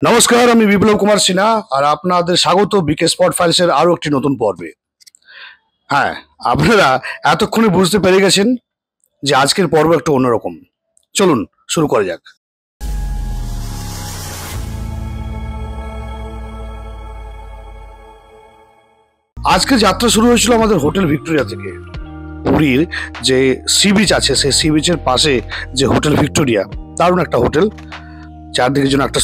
নমস্কার, আমি বিপ্লব কুমার সিনহা আর আপনাদের স্বাগত বিকে স্পট ফাইলসের আরো একটি নতুন পর্বে। হ্যাঁ, আপনারা এতক্ষণে বুঝতে পেরে গেছেন যে আজকের পর্ব একটু অন্যরকম। চলুন শুরু করা যাক। আজকে যাত্রা শুরু হয়েছিল আমাদের হোটেল ভিক্টোরিয়া থেকে। পুরীর যে সি বিচ আছে সেই সি বিচের পাশে যে হোটেল ভিক্টোরিয়া, দারুণ একটা হোটেল, চারদিকের জন্য একটা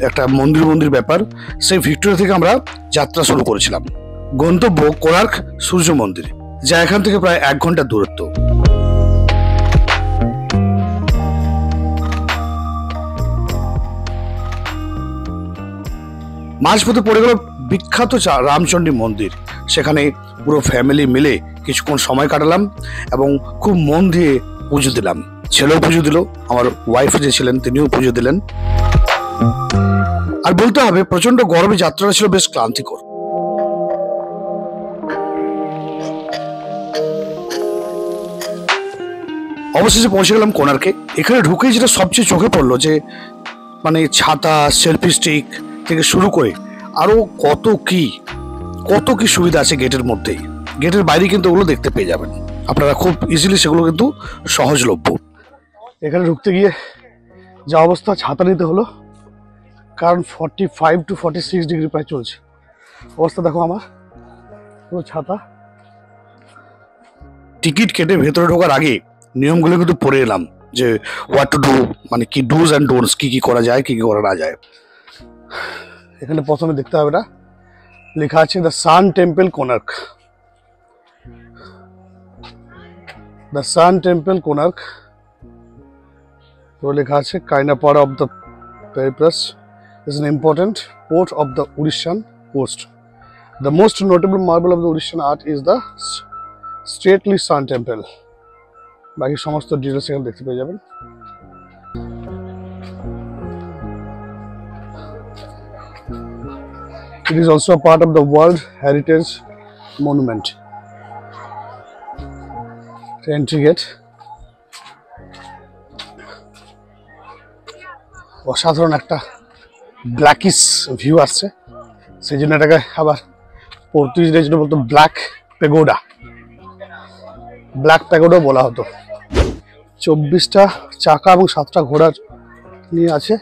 একটা মন্দির ব্যাপার। সেই ভিক্টোরিয়া থেকে আমরা যাত্রা শুরু করেছিলাম। গন্তব্য কোণার্ক সূর্য মন্দির, যা এখান থেকে প্রায় 1 ঘন্টার দূরত্ব। মাঝপথে পড়ে গেল বিখ্যাত রামচণ্ডী মন্দির। সেখানে পুরো ফ্যামিলি মিলে কিছুক্ষণ সময় কাটালাম এবং খুব মন দিয়ে পুজো দিলাম। ছেলেও পুজো দিল, আমার ওয়াইফ যে ছিলেন তিনিও পুজো দিলেন। আর বলতে হবে প্রচন্ড গরমে যাত্রাটা ছিল বেশ ক্লান্তিকর। অবশেষে পৌঁছে গেলাম কোণার্কে। এখানে ঢুকেই যেটা সবচেয়ে চোখে পড়লো যে ছাতা, সেলফি স্টিক থেকে শুরু করে আরো কত কি সুবিধা আছে গেটের মধ্যেই। গেটের বাইরে কিন্তু ওগুলো দেখতে পেয়ে যাবেন আপনারা খুব ইজিলি, সেগুলো কিন্তু সহজলভ্য। এখানে ঢুকতে গিয়ে যা অবস্থা, ছাতা নিতে হলো, কারণ 45 to 46 ডিগ্রি প্রায় চলছে। অবস্থা দেখো আমার, পুরো ছাতা। টিকিট কেটে ভেতরে ঢোকার আগে নিয়মগুলো কিন্তু পড়ে এলাম যে হোয়াট টু ডু, কি ডুজ অ্যান্ড ডোন্টস, কি করা যায় কি করা না যায়। এখানে প্রথমে দেখতে হবে না, লেখা আছে the sun temple Konark. The sun temple Konark তো লেখা আছে কাইনাপাড়া of the Periplus is an important port of the Orisian coast. The most notable marvel of the Orisian art is the stately Sun Temple. বাকি সমস্ত ডিটেলস এখানে দেখতে পেয়ে যাবেন। It is also a part of the World Heritage Monument. Entry gate. অসাধারণ একটা blackish view আসছে, সেই জন্য এটাকে আবার পর্তুগিজরা যেটা বলতো ব্ল্যাক প্যাগোডা বলা হতো। 24টা চাকা এবং 7টা ঘোড়া নিয়ে আছে।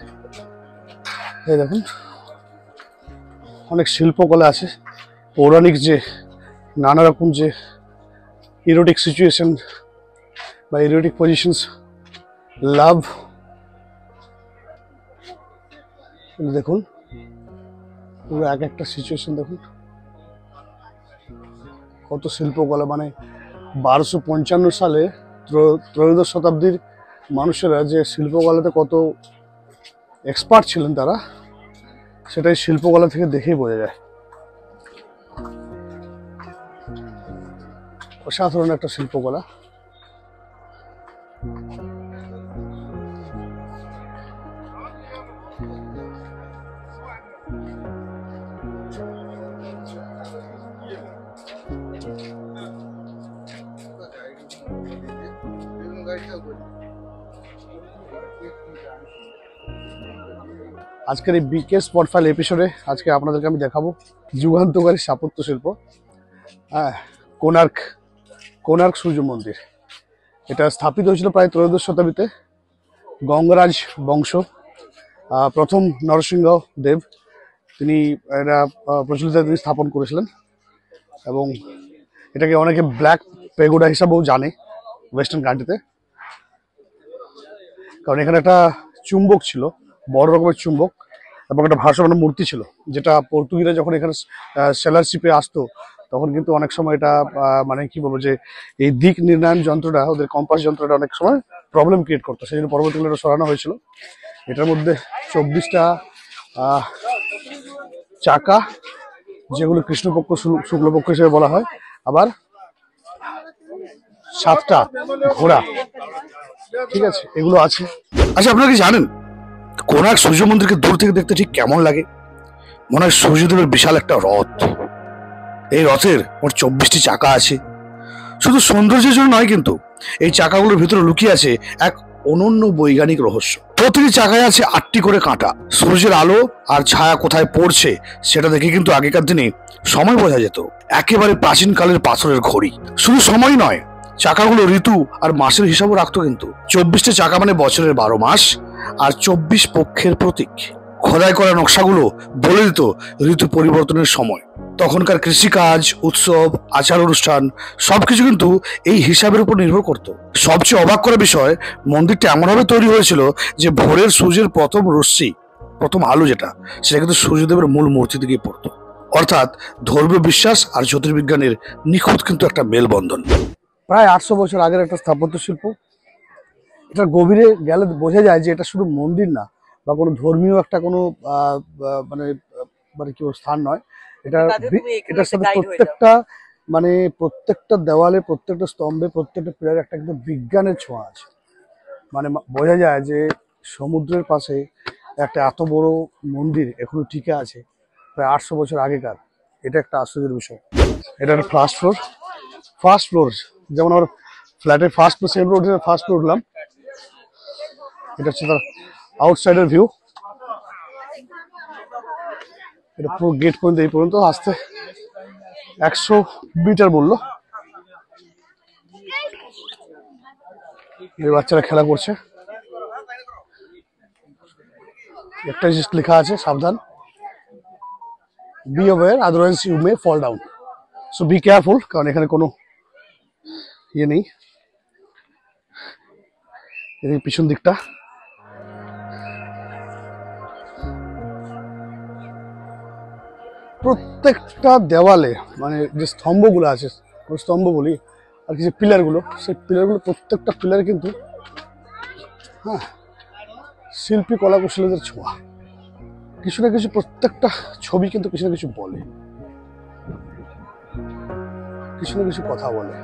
এই দেখুন, অনেক শিল্পকলা আছে, পৌরাণিক যে নানা রকম যে ইরোটিক সিচুয়েশন বা ইরোটিক পজিশনস, লাভ, দেখুন পুরো এক একটা সিচুয়েশন দেখুন, কত শিল্পকলা। 1255 সালে ত্রয়োদশ শতাব্দীর মানুষেরা যে শিল্পকলাতে কত এক্সপার্ট ছিলেন তারা, সেটাই শিল্পকলা থেকে দেখেই বোঝা যায়। অসাধারণ একটা শিল্পকলা। আজকের এই বিকে স্পট ফাইল এপিসোডে আজকে আপনাদেরকে আমি দেখাবো যুগান্তকারী স্থাপত্য শিল্প। কোণার্ক সূর্য মন্দির। এটা স্থাপিত হয়েছিল প্রায় ত্রয়োদশ শতাব্দীতে। গঙ্গরাজ বংশ, প্রথম নরসিংহ দেব, তিনি এটা প্রচলিত তিনি স্থাপন করেছিলেন এবং এটাকে অনেকে ব্ল্যাক পেগোডা হিসাবেও জানে ওয়েস্টার্ন কান্ট্রিতে। কারণ এখানে একটা চুম্বক ছিল, বড় রকমের চুম্বক, এবং একটা ভাসমান মূর্তি ছিল, যেটা পর্তুগিজরা যখন এখানে সেলারশিপে আসতো তখন কিন্তু অনেক সময় এটা কি বলবো যে এই দিক নির্ণয়ন যন্ত্রটা, ওদের কম্পাস যন্ত্রটা অনেক সময় প্রবলেম ক্রিয়েট করতো, সেই জন্য পরবর্তীকালে এটা সরানো হয়েছিল। এটার মধ্যে 24টা চাকা, যেগুলো কৃষ্ণপক্ষ শুক্লপক্ষ হিসেবে বলা হয়, আবার 7টা ঘোড়া, ঠিক আছে, এগুলো আছে। আচ্ছা, আপনারা কি জানেন কোণার্ক সূর্য মন্দিরকে দূর থেকে দেখতে ঠিক কেমন লাগে? মনে হয় সূর্যদেবের বিশাল একটা রথ। এই রথের মোট 24টি চাকা আছে। শুধু সৌন্দর্যের জন্য নয়, কিন্তু এই চাকাগুলোর ভিতরে লুকিয়ে আছে এক অনন্য বৈজ্ঞানিক রহস্য। প্রতিটি চাকায় আছে 8টি করে কাঁটা। সূর্যের আলো আর ছায়া কোথায় পড়ছে সেটা দেখে কিন্তু আগেকার দিনে সময় বোঝা যেত। একেবারে প্রাচীনকালের পাথরের ঘড়ি। শুধু সময় নয়, চাকাগুলো ঋতু আর মাসের হিসাবও রাখতো কিন্তু। 24টা চাকা মানে বছরের 12 মাস আর 24 পক্ষের প্রতীক। খোদাই করা নকশাগুলো বলে দিত ঋতু পরিবর্তনের সময়। তখনকার কৃষিকাজ, উৎসব, আচার অনুষ্ঠান সবকিছু কিন্তু এই হিসাবের উপর নির্ভর করত। সবচেয়ে অবাক করা বিষয়, মন্দিরটা এমনভাবে তৈরি হয়েছিল যে ভোরের সূর্যের প্রথম রশ্মি, প্রথম আলো যেটা, সেটা কিন্তু সূর্যদেবের মূল মূর্তি দিকে পড়তো। অর্থাৎ ধর্মীয় বিশ্বাস আর জ্যোতির্বিজ্ঞানের নিখুঁত কিন্তু একটা মেলবন্ধন। প্রায় 800 বছর আগের একটা স্থাপত্য শিল্প। এটা গভীরে গেলে বোঝা যায় যে এটা শুধু মন্দির না বা কোনো ধর্মীয় একটা কোনো মানে মানে কি স্থান নয়। এটার সাথে প্রত্যেকটা দেওয়ালে, প্রত্যেকটা স্তম্ভে, প্রত্যেকটা পিলারে একটা কিন্তু বিজ্ঞানের ছোঁয়া আছে। মানে বোঝা যায় যে সমুদ্রের পাশে একটা এত বড় মন্দির এখনো টিকে আছে প্রায় 800 বছর আগেকার। এটা একটা আশ্চর্যের বিষয়। এটা একটা ফার্স্ট ফ্লোর যেমন আমার ফ্ল্যাটের first floor, second floor, first floor উঠলাম। এটা হচ্ছে তার আউটসাইডের ভিউ। এটা পুরো গেট পর্যন্ত, এই পর্যন্ত আসতে 100 মিটার বললো। এই বাচ্চারা খেলা করছে। একটা জিনিস লেখা আছে, সাবধান, be aware otherwise you may fall down, so be careful. কারণ এখানে কোনো ইয়ে নেই। এদিকে পিছন দিকটা প্রত্যেকটা দেওয়ালে মানে যে স্তম্ভগুলো আছে, স্তম্ভ বলি আর কি, যে পিলারগুলো, সেই পিলারগুলো প্রত্যেকটা পিলারে কিন্তু শিল্পী কলা কৌশলীদের ছোঁয়া। কিছু না কিছু, প্রত্যেকটা ছবি কিন্তু কিছু না কিছু বলে, কিছু না কিছু কথা বলে।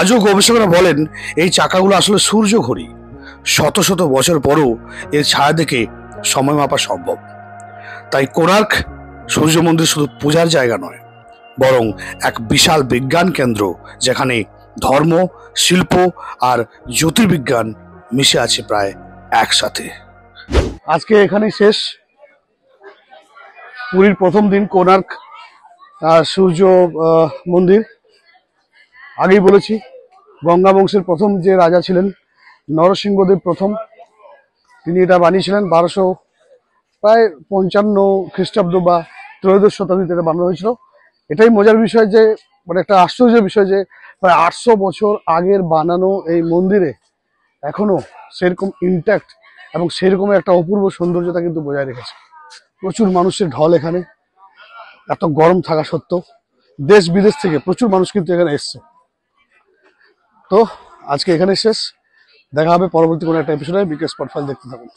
আজও গবেষকরা বলেন এই চাকাগুলো আসলে সূর্য ঘড়ি। শত শত বছর পরও এর ছায়া দেখে সময় মাপা সম্ভব। তাই কোণার্ক সূর্য মন্দির শুধু পূজার জায়গা নয়, বরং এক বিশাল বিজ্ঞান কেন্দ্র, যেখানে ধর্ম, শিল্প আর জ্যোতির্বিজ্ঞান মিশে আছে প্রায় একসাথে। আজকে এখানেই শেষ পুরীর প্রথম দিন, কোণার্ক সূর্য মন্দির। আগেই বলেছি, গঙ্গা বংশের প্রথম যে রাজা ছিলেন নরসিংহদেব প্রথম, তিনি এটা বানিয়েছিলেন 1255 খ্রিস্টাব্দ বা ত্রয়োদশ শতাব্দীতে এটা বানানো হয়েছিল। এটাই মজার বিষয় যে, মানে একটা আশ্চর্যের বিষয় যে প্রায় 800 বছর আগের বানানো এই মন্দিরে এখনো সেরকম ইনট্যাক্ট এবং সেরকম একটা অপূর্ব সৌন্দর্যতা কিন্তু বজায় রেখেছে। প্রচুর মানুষের ঢল এখানে, এত গরম থাকা সত্ত্বেও দেশ বিদেশ থেকে প্রচুর মানুষ কিন্তু এখানে এসছে। তো আজকে এখানে শেষ, দেখা হবে পরবর্তী কোনো একটা এপিসোডে। বিকে স্পট ফাইল দেখতে থাকুন।